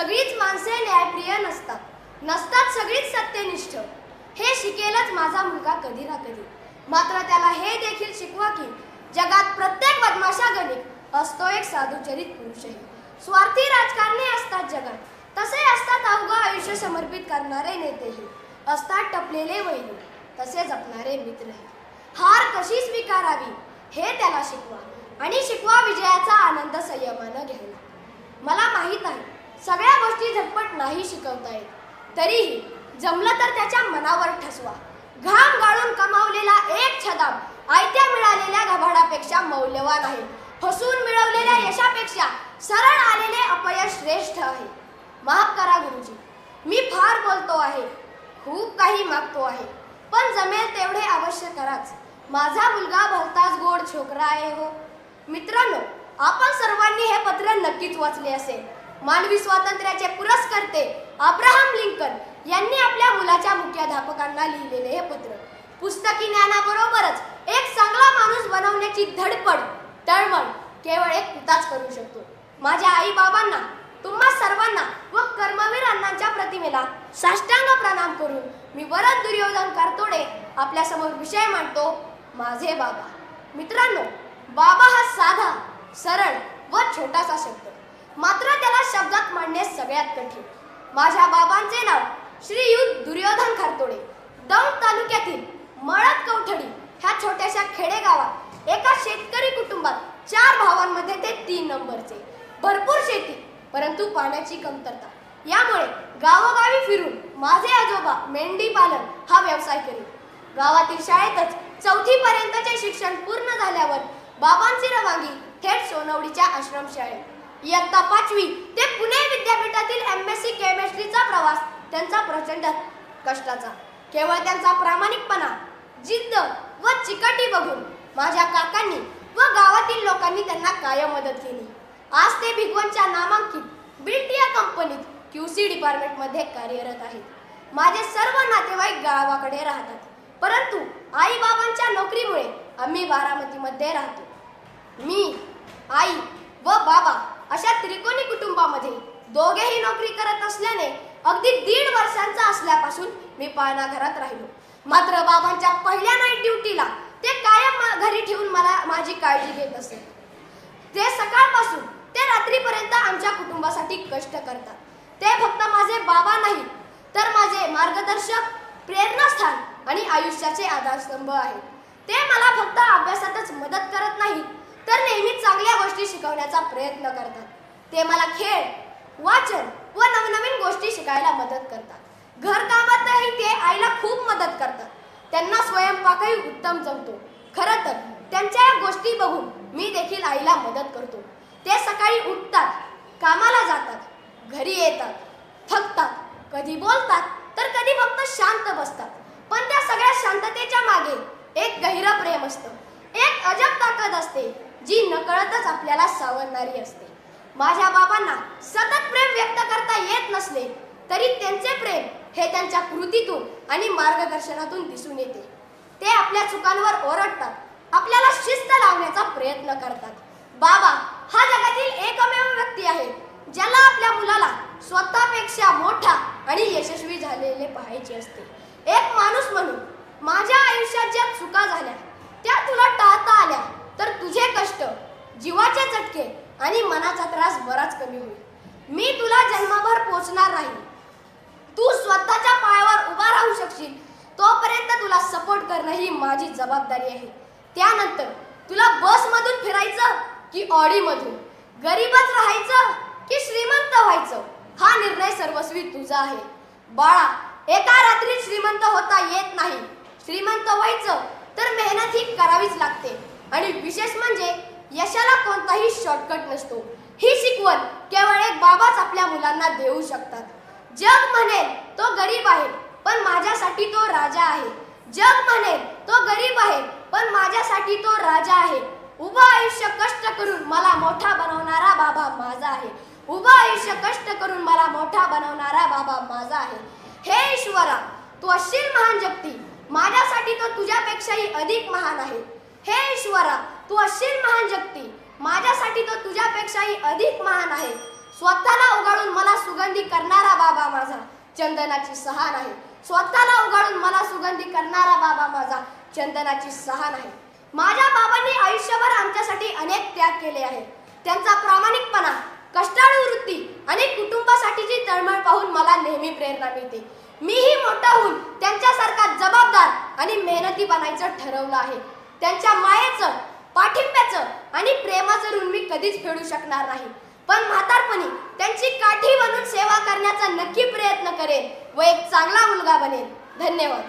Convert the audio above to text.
सगळीच माणसे न्यायप्रिय नसतात सगळीच सत्यनिष्ठ. हे शिकेलच माझा मुलगा कधी ना कधी. मात्र त्याला हे देखील शिकवा की जगात प्रत्येक बदमाशागणिक असतो एक साधुचरित पुरुषही. स्वार्थी राजकारणी असतात जगात, तसे असतात अवघं आयुष्य समर्पित करणारे नेतेही, असतात टपलेले वैरी, तसे जपणारे मित्रही. हार कशी स्वीकारावी हे त्याला शिकवा आणि शिकवा विजयाचा आनंद संयमानं घ्यायला. मला माहीत आहे सगळ्या गोष्टी झटपट नाही शिकवता येत, तरीही जमलं तर त्याच्या मनावर ठसवा. घाम गाळून कमावलेला एक छदाम आयत्या मिळालेल्या घबाडापेक्षा मौल्यवान आहे. फसून मिळवलेल्या यशापेक्षा सरळ आलेले अपयश श्रेष्ठ आहे. माफ करा गुरुजी, मी फार बोलतो आहे, खूप काही मागतो आहे, पण जमेल तेवढे अवश्य कराच. माझा मुलगा भलताच गोड छोकरा आहे हो. मित्रांनो, आपण सर्वांनी हे पत्र नक्कीच वाचले असेल. मानवी स्वातंत्र्याचे पुरस्कर्ते अब्राहम लिंकन यांनी आपल्या मुलाच्या मुख्याध्यापकांना लिहिलेले हे पत्र पुस्तकी ज्ञानाबरोबरच एक चांगला माणूस बनवण्याची धडपड तळमळ केवळ एक पिताच करू शकतो. माझ्या आई बाबांना, तुम्हा सर्वांना व कर्मवीर अण्णांच्या प्रतिमेला साष्टांग प्रणाम करून मी वरद दुर्योधन कारतोडे आपल्या समोर विषय मांडतो, माझे बाबा. मित्रांनो, बाबा हा साधा, सरळ व छोटासा शब्द, मात्र त्याला शब्दात मांडणे सगळ्यात कठीण. माझ्या बाबांचे नाव श्रीयुत दुर्योधन खारतोडे. दौंड तालुक्यातील मळद कवठडी ह्या छोट्याशा खेडेगावात एका शेतकरी कुटुंबात 4 भावांमध्ये ते 3 नंबरचे. भरपूर शेती, परंतु पाण्याची कमतरता. यामुळे गावोगावी फिरून माझे आजोबा मेंढी पालन हा व्यवसाय करीत. गावातील शाळेतच 4थी पर्यंतचे शिक्षण पूर्ण झाल्यावर बाबांची रवानगी थेट सोनवडीच्या आश्रमशाळेत. इयत्ता 5वी ते पुणे विद्यापीठातील MSc केमिस्ट्रीचा प्रवास त्यांचा प्रचंड कष्टाचा. केवळ त्यांचा प्रामाणिकपणा, जिद्द व चिकाटी बघून माझ्या काकांनी व गावातील लोकांनी त्यांना कायम मदत केली. आज ते भिगवणच्या नामांकित ब्रिटिया कंपनीत QC डिपार्टमेंटमध्ये कार्यरत आहेत. माझे सर्व नातेवाईक गावाकडे राहतात, परंतु आई बाबांच्या नोकरीमुळे आम्ही बारामतीमध्ये राहतो. मी, आई व बाबा अशा त्रिकोणी कुटुंबामध्ये दोघेही नोकरी करत असल्याने अगदी 1.5 वर्षांचा असल्यापासून मी पाळणाघरात राहिलो. मात्र बाबांच्या पहिल्या नाईट ड्युटीला ते कायम घरी ठेवून मला माझी काळजी घेत असत. ते सकाळपासून ते रात्रीपर्यंत आमच्या कुटुंबासाठी कष्ट करतात. ते फक्त माझे बाबा नाही, तर माझे मार्गदर्शक, प्रेरणास्थान आणि आयुष्याचे आधारस्तंभ आहेत. ते मला फक्त अभ्यासातच मदत करत नाहीत, तर नेहमी चांगल्या गोष्टी शिकवण्याचा प्रयत्न करतात. ते मला खेळ, वाचन व नवनवीन गोष्टी शिकायला मदत करतात. घरकामातही ते आईला खूप मदत करतात. त्यांना स्वयंपाकही उत्तम जमतो. खरं तर त्यांच्या या गोष्टी बघून मी देखील आईला मदत करतो. ते सकाळी उठतात, कामाला जातात, घरी येतात, थकतात, कधी बोलतात तर कधी फक्त शांत बसतात. पण त्या सगळ्या शांततेच्या मागे एक गहिरं प्रेम असतं, एक अजब ताकद असते जी नकळतच आपल्याला सावरणारी असते. माझ्या बाबांना सतत प्रेम व्यक्त करता येत नसले तरी त्यांचे प्रेम हे त्यांच्या कृतीतून आणि मार्गदर्शनातून दिसून येते. ते आपल्या चुकांवर ओरडतात, आपल्याला शिस्त लावण्याचा प्रयत्न करतात. बाबा हा जगातील एकमेव व्यक्ती आहे ज्याला आपल्या मुलाला स्वतःपेक्षा मोठा आणि यशस्वी झालेले पाहायचे असते. एक माणूस म्हणून माझ्या आयुष्यात ज्या चुका झाल्या त्या तुला टाळता आल्या तर तुझे कष्ट, जीवाचे चटके आणि मनाचा त्रास बराच कमी होईल. मी तुला जन्मभर पोचणार नाही. तू स्वतःच्या पायावर उभा राहू शकशील तोपर्यंत तुला सपोर्ट करणं ही माझी जबाबदारी आहे. त्यानंतर तुला बसमधून फिरायचं की ऑडीमधून, गरीबच राहायचं की श्रीमंत व्हायचं हा निर्णय सर्वस्वी तुझा आहे. बाळा, एका रात्रीत श्रीमंत होता येत नाही. श्रीमंत व्हायचं तर मेहनत ही करावीच लागते आणि विशेष म्हणजे यशाला कोणताही शॉर्टकट नसतो. ही शिकवण केवळ एक बाबाच आपल्या मुलांना देऊ शकतात. जग म्हणेल तो गरीब आहे पण माझ्यासाठी तो राजा आहे. जग म्हणेल तो गरीब आहे पण माझ्यासाठी तो राजा आहे. उभं आयुष्य कष्ट करून मला मोठा बनवणारा बाबा माझा आहे. उभं आयुष्य कष्ट करून मला मोठा बनवणारा बाबा माझा आहे. हे ईश्वरा, तू असशील महान जगती, माझ्यासाठी तो तुझ्यापेक्षाही अधिक महान आहे. हे ईश्वरा, तू असशील महान जगती, माझ्यासाठी तो तुझ्यापेक्षाही अधिक महान आहे. स्वतःला उगाळून मला सुगंधी चंदनाची सहान आहे. स्वतःला उगाळून मला सुगंधी करणारा बाबा माझा चंदनाची सहान आहे. माझ्या बाबांनी आयुष्यभर आमच्यासाठी अनेक त्याग केले आहेत. त्यांचा प्रामाणिकपणा, कष्टाळू वृत्ती आणि कुटुंबासाठीची तळमळ पाहून मला नेहमी प्रेरणा मिळते. मीही मोठा होऊन त्यांच्यासारखा जबाबदार आणि मेहनती बनायचं ठरवलं आहे. त्यांच्या मायेचं, पाठिंब्याचं आणि प्रेमाचं ऋण मी कधीच फेडू शकणार नाही. पण म्हातारपणी त्यांची काठी बनून सेवा करण्याचा नक्की प्रयत्न करेन व एक चांगला मुलगा बनेन. धन्यवाद.